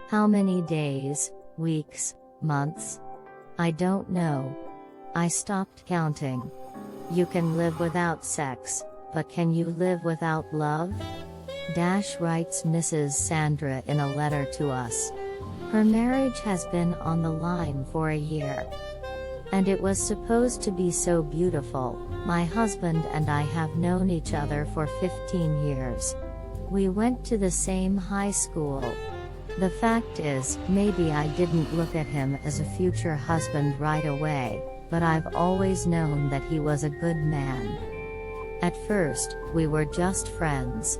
How many days, weeks, months? I don't know. I stopped counting. You can live without sex, but can you live without love? Writes Mrs. Sandra in a letter to us. Her marriage has been on the line for a year. And it was supposed to be so beautiful. My husband and I have known each other for 15 years. We went to the same high school. The fact is, maybe I didn't look at him as a future husband right away, but I've always known that he was a good man. At first, we were just friends.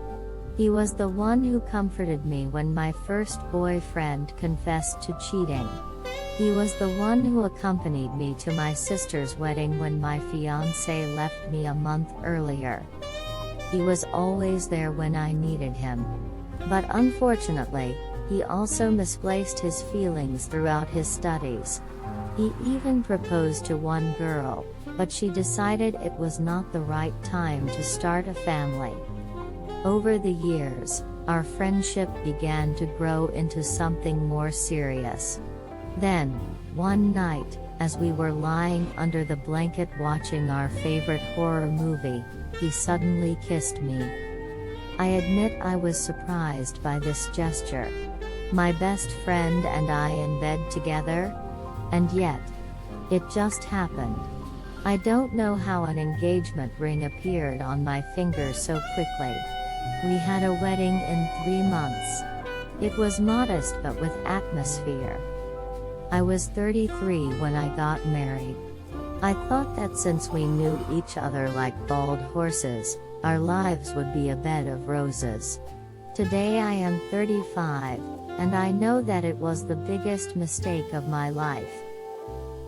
He was the one who comforted me when my first boyfriend confessed to cheating. He was the one who accompanied me to my sister's wedding when my fiancé left me a month earlier. He was always there when I needed him. But unfortunately, he also misplaced his feelings throughout his studies. He even proposed to one girl, but she decided it was not the right time to start a family. Over the years, our friendship began to grow into something more serious. Then, one night, as we were lying under the blanket watching our favorite horror movie, he suddenly kissed me. I admit I was surprised by this gesture. My best friend and I in bed together? And yet, it just happened. I don't know how an engagement ring appeared on my finger so quickly. We had a wedding in 3 months. It was modest but with atmosphere. I was 33 when I got married. I thought that since we knew each other like bald horses, our lives would be a bed of roses. Today I am 35, and I know that it was the biggest mistake of my life.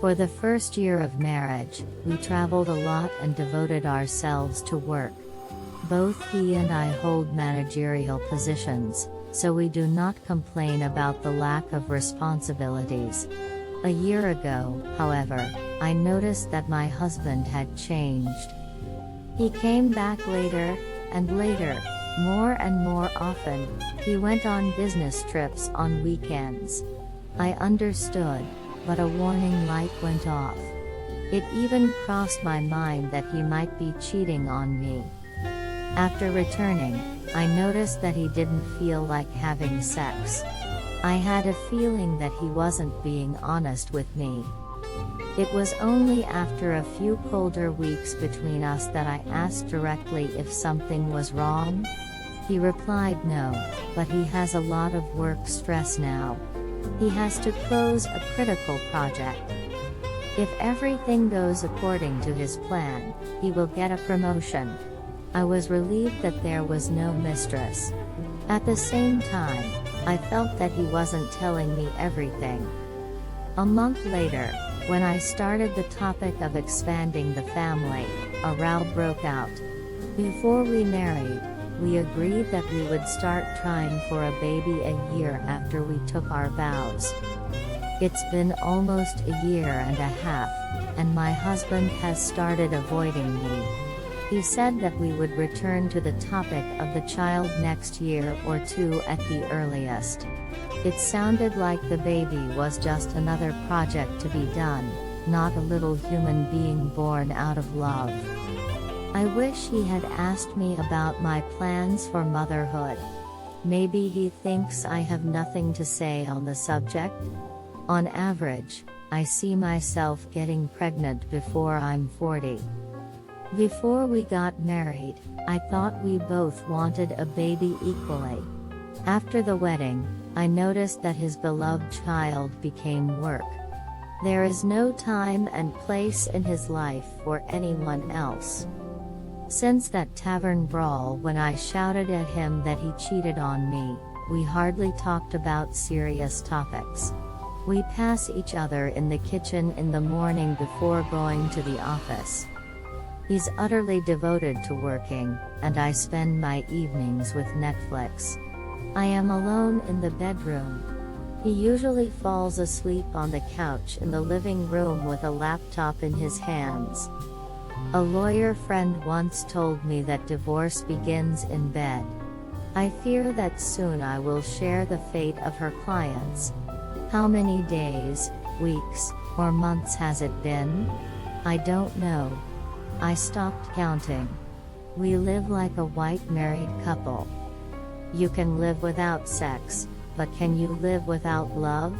For the first year of marriage, we traveled a lot and devoted ourselves to work. Both he and I hold managerial positions, so we do not complain about the lack of responsibilities. A year ago, however, I noticed that my husband had changed. He came back later, and later, more and more often. He went on business trips on weekends. I understood, but a warning light went off. It even crossed my mind that he might be cheating on me. After returning, I noticed that he didn't feel like having sex. I had a feeling that he wasn't being honest with me. It was only after a few colder weeks between us that I asked directly if something was wrong. He replied no, but he has a lot of work stress now. He has to close a critical project. If everything goes according to his plan, he will get a promotion. I was relieved that there was no mistress. At the same time, I felt that he wasn't telling me everything. A month later, when I started the topic of expanding the family, a row broke out. Before we married, we agreed that we would start trying for a baby a year after we took our vows. It's been almost a year and a half, and my husband has started avoiding me. He said that we would return to the topic of the child next year or 2 at the earliest. It sounded like the baby was just another project to be done, not a little human being born out of love. I wish he had asked me about my plans for motherhood. Maybe he thinks I have nothing to say on the subject. On average, I see myself getting pregnant before I'm 40. Before we got married, I thought we both wanted a baby equally. After the wedding, I noticed that his beloved child became work. There is no time and place in his life for anyone else. Since that tavern brawl when I shouted at him that he cheated on me, we hardly talked about serious topics. We pass each other in the kitchen in the morning before going to the office. He's utterly devoted to working, and I spend my evenings with Netflix. I am alone in the bedroom. He usually falls asleep on the couch in the living room with a laptop in his hands. A lawyer friend once told me that divorce begins in bed. I fear that soon I will share the fate of her clients. How many days, weeks, or months has it been? I don't know. I stopped counting. We live like a white married couple. You can live without sex, but can you live without love?